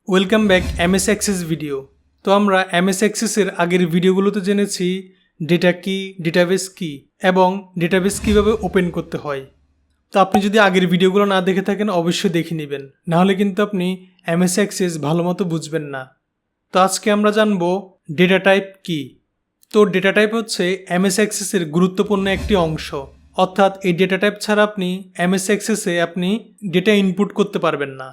Welcome back MS access video. তো আমরা MS অ্যাক্সেসের আগের ভিডিওগুলোতে জেনেছি ডেটা কি, ডেটাবেস কি এবং ডেটাবেস কিভাবে ওপেন করতে হয়। তো আপনি যদি আগের ভিডিওগুলো না দেখে থাকেন অবশ্যই দেখে নেবেন, নাহলে কিন্তু আপনি এমএস অ্যাক্সেস ভালো মতো বুঝবেন না। তো আজকে আমরা জানবো ডেটা টাইপ কি। তো ডেটা টাইপ হচ্ছে এমএস অ্যাক্সেসের গুরুত্বপূর্ণ একটি অংশ, অর্থাৎ এই ডেটা টাইপ ছাড়া আপনি এমএস অ্যাক্সেসে আপনি ডেটা ইনপুট করতে পারবেন না।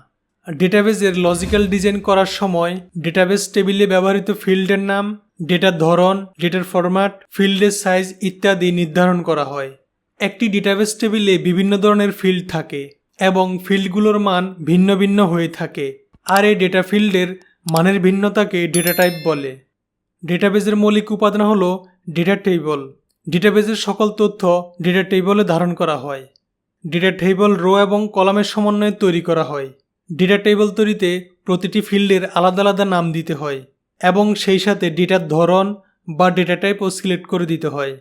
ডেটাবেসের লজিক্যাল ডিজাইন করার সময় ডেটাবেস টেবিলে ব্যবহৃত ফিল্ডের নাম, ডেটার ধরন, ডেটার ফরম্যাট, ফিল্ডের সাইজ ইত্যাদি নির্ধারণ করা হয়। একটি ডেটাবেস টেবিলে বিভিন্ন ধরনের ফিল্ড থাকে এবং ফিল্ডগুলোর মান ভিন্ন ভিন্ন হয়ে থাকে, আর এই ডেটা ফিল্ডের মানের ভিন্নতাকে ডেটা টাইপ বলে। ডেটাবেসের মৌলিক উপাদান হলো ডেটা টেবল। ডেটাবেসের সকল তথ্য ডেটা টেবলে ধারণ করা হয়। ডেটা টেবল রো এবং কলামের সমন্বয়ে তৈরি করা হয়। ডেটা টেবল তৈরিতে প্রতিটি ফিল্ডের আলাদা আলাদা নাম দিতে হয় এবং সেই সাথে ডেটার ধরন বা ডেটা টাইপও সিলেক্ট করে দিতে হয়।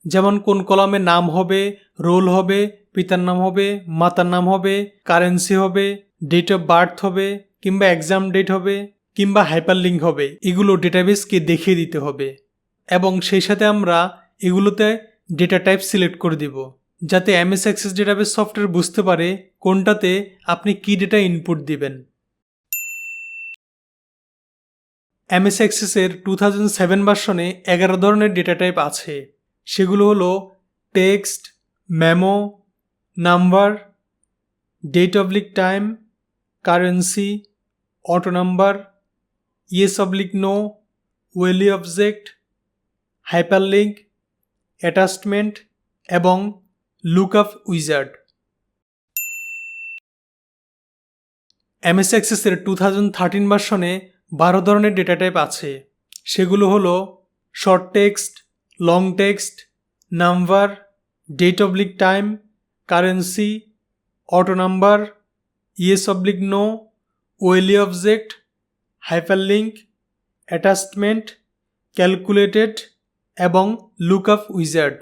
যেমন কোন কলামে নাম হবে, রোল হবে, পিতার নাম হবে, মাতার নাম হবে, কারেন্সি হবে, ডেট অফ বার্থ হবে, কিংবা এক্সাম ডেট হবে, কিংবা হাইপারলিঙ্ক হবে। এগুলো ডেটাবেসকে দেখিয়ে দিতে হবে এবং সেই সাথে আমরা এগুলোতে ডেটা টাইপ সিলেক্ট করে দিব, যাতে এমএস অ্যাক্সেস ডেটাবেস সফটওয়্যার বুঝতে পারে কোনটাতে আপনি কি ডেটা ইনপুট দিবেন। এমএস অ্যাক্সেসের 2007 ভার্সনে 11 ধরনের ডেটা টাইপ আছে। সেগুলো হলো text, memo, number, date oblique time, currency, auto number, yes oblique no, OLE object, hyperlink, attachment এবং লুকআপ উইজার্ড। এমএস অ্যাক্সেসের 2013 ভার্সনে 12 ধরনের ডেটা টাইপ আছে। সেগুলো হলো short text, long text, number, date oblique time, currency, auto number, yes oblique no, OLE object, hyperlink, attachment, calculated এবং lookup wizard.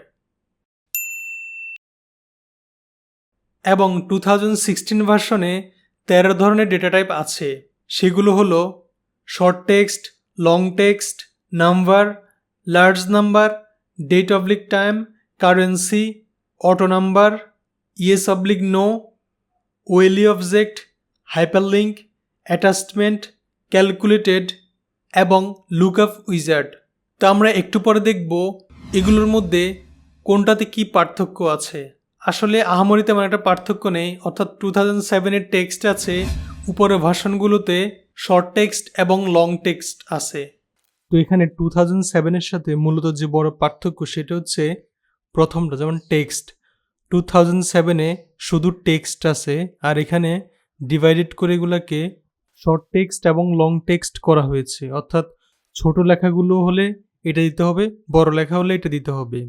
এবং 2016 ভার্সনে 13 ধরনের ডেটা টাইপ আছে। সেগুলো হলো short text, long text, number, large number, date oblique time, currency, auto number, yes oblique no, OLE object, hyperlink, attachment, calculated এবং lookup wizard. তো আমরা একটু পরে দেখব এগুলোর মধ্যে কোনটাতে কি পার্থক্য আছে। আসলে আহামরি তেমন একটা পার্থক্য নেই, অর্থাৎ 2007-এর টেক্সট আছে, উপরের ভার্সনগুলোতে শর্ট টেক্সট এবং লং টেক্সট আছে। তো এখানে 2007-এর সাথে মূলত যে বড় পার্থক্য সেটা হচ্ছে প্রথমটা, যেমন টেক্সট 2007-এ শুধু টেক্সট আছে, আর এখানে ডিভাইডেড করে এগুলাকে শর্ট টেক্সট এবং লং টেক্সট করা হয়েছে। অর্থাৎ ছোট লেখাগুলো হলে এটা দিতে হবে, বড় লেখা হলে এটা দিতে হবে।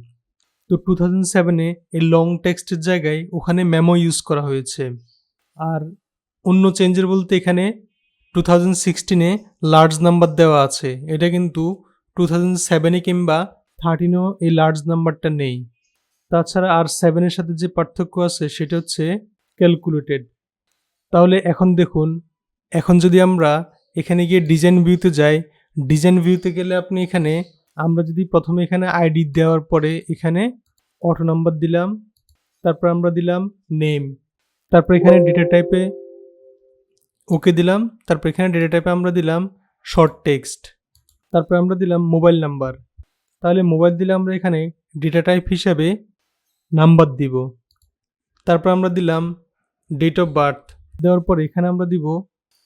তো 2007-এ এই লং টেক্সটের জায়গায় ওখানে মেমো ইউজ করা হয়েছে। আর অন্য চেঞ্জের বলতে এখানে 2016-এ লার্জ নাম্বার দেওয়া আছে। এটা কিন্তু 2007-এ কিংবা 13-এও এই লার্জ নাম্বারটা নেই। তাছাড়া আর 7-এর সাথে যে পার্থক্য আছে সেটা হচ্ছে ক্যালকুলেটেড। তাহলে এখন দেখুন, এখন যদি আমরা এখানে গিয়ে ডিজাইন ভিউতে যাই, ডিজাইন ভিউতে গেলে আপনি এখানে আমরা যদি প্রথমে এখানে আইডি দেওয়ার পরে এখানে অটো নাম্বার দিলাম, তারপর আমরা দিলাম নেম, তারপর এখানে ডেটা টাইপে ওকে দিলাম, তারপর এখানে ডেটা টাইপে আমরা দিলাম শর্ট টেক্সট, তারপর আমরা দিলাম মোবাইল নাম্বার। তাহলে মোবাইল দিলে আমরা এখানে ডেটা টাইপ হিসাবে নাম্বার দিব। তারপর আমরা দিলাম ডেট অফ বার্থ, দেওয়ার পর এখানে আমরা দিব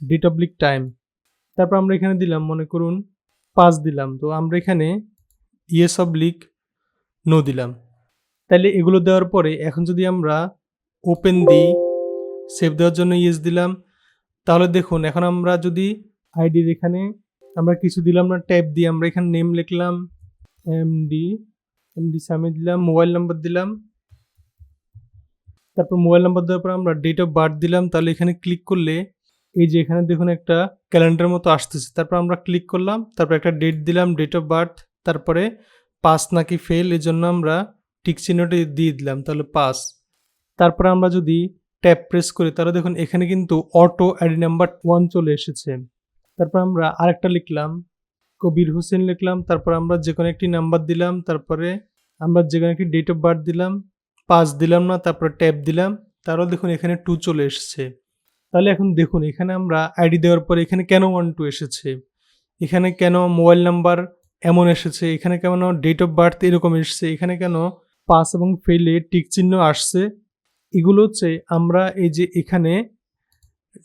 ডেট অবলিক টাইম, তারপর আমরা এখানে দিলাম মনে করুন 5 দিলাম। তো আমরা এখানে ইয়েস অবলিক নো দিলাম। তাহলে এগুলো দেওয়ার পরে এখন যদি আমরা ওপেন দিই, সেভ দেওয়ার জন্য ইয়েস দিলাম, তাহলে দেখুন এখন আমরা যদি আইডির এখানে আমরা কিছু দিলাম না, ট্যাব দিয়ে আমরা এখানে নেম লিখলাম এমডি সামি দিলাম, মোবাইল নাম্বার দিলাম, তারপর মোবাইল নাম্বার দেওয়ার পর আমরা ডেট অফ বার্থ দিলাম। তাহলে এখানে ক্লিক করলে এই যে এখানে দেখুন একটা ক্যালেন্ডার মতো আসতেছে। তারপর আমরা ক্লিক করলাম, তারপর একটা ডেট দিলাম, ডেট অফ বার্থ, তারপরে পাস নাকি ফেল এই জন্য আমরা টিক চিহ্নটি দিয়ে দিলাম, তাহলে পাস। তারপরে আমরা যদি ট্যাব প্রেস করি তাহলে দেখুন এখানে কিন্তু অটো আইডি নাম্বার 1 চলে এসেছে। তারপর আমরা আরেকটা লিখলাম, কবির হোসেন লিখলাম, তারপর আমরা যে কোনো একটি নাম্বার দিলাম, তারপরে আমরা যে কোনো একটি ডেট অফ বার্থ দিলাম, 5 দিলাম না, তারপরে ট্যাব দিলাম, তারপর দেখুন এখানে 2 চলে এসেছে। তাহলে এখন দেখুন এখানে আমরা আইডি দেওয়ার পরে এখানে কেন 1 2 এসেছে, এখানে কেন মোবাইল নাম্বার এমন এসেছে, এখানে কেন ডেট অফ বার্থ এরকম এসেছে, এখানে কেন পাস এবং ফেলে টিক চিহ্ন আসছে। এগুলো হচ্ছে আমরা এই যে এখানে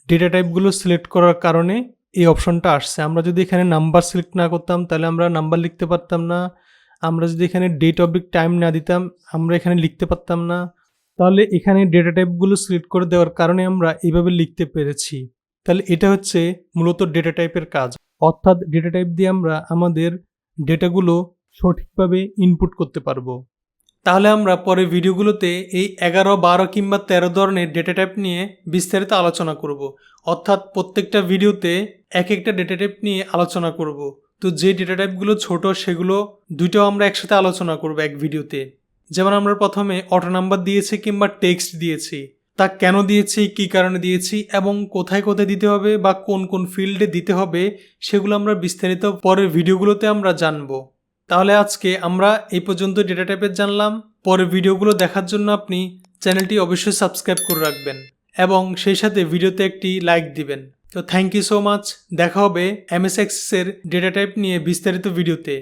ডেটা টাইপগুলো সিলেক্ট করার কারণে এই অপশনটা আসছে। আমরা যদি এখানে নাম্বার সিলেক্ট না করতাম তাহলে আমরা নাম্বার লিখতে পারতাম না। আমরা যদি এখানে ডেট অফ টাইম না দিতাম আমরা এখানে লিখতে পারতাম না। তাহলে এখানে ডেটা টাইপগুলো সিলেক্ট করে দেওয়ার কারণে আমরা এইভাবে লিখতে পেরেছি। তাহলে এটা হচ্ছে মূলত ডেটা টাইপের কাজ, অর্থাৎ ডেটা টাইপ দিয়ে আমরা আমাদের ডেটাগুলো সঠিকভাবে ইনপুট করতে পারবো। তাহলে আমরা পরের ভিডিওগুলোতে এই 11, 12 কিংবা 13 ধরনের ডেটা টাইপ নিয়ে বিস্তারিত আলোচনা করব। অর্থাৎ প্রত্যেকটা ভিডিওতে এক একটা ডেটা টাইপ নিয়ে আলোচনা করব। তো যে ডেটা টাইপগুলো ছোট সেগুলো দুইটাও আমরা একসাথে আলোচনা করব এক ভিডিওতে। যেমন আমরা প্রথমে অটো নাম্বার দিয়েছি কিংবা টেক্সট দিয়েছি, তা কেন দিয়েছি, কী কারণে দিয়েছি এবং কোথায় কোথায় দিতে হবে বা কোন কোন ফিল্ডে দিতে হবে সেগুলো আমরা বিস্তারিত পরের ভিডিওগুলোতে আমরা জানবো। তাহলে আজকে আমরা এই পর্যন্ত ডেটা টাইপের জানলাম। পরের ভিডিওগুলো দেখার জন্য আপনি চ্যানেলটি অবশ্যই সাবস্ক্রাইব করে রাখবেন এবং সেই সাথে ভিডিওতে একটি লাইক দিবেন। তো থ্যাংক ইউ সো মাচ। দেখা হবে এমএস অ্যাক্সেসের ডেটা টাইপ নিয়ে বিস্তারিত ভিডিওতে।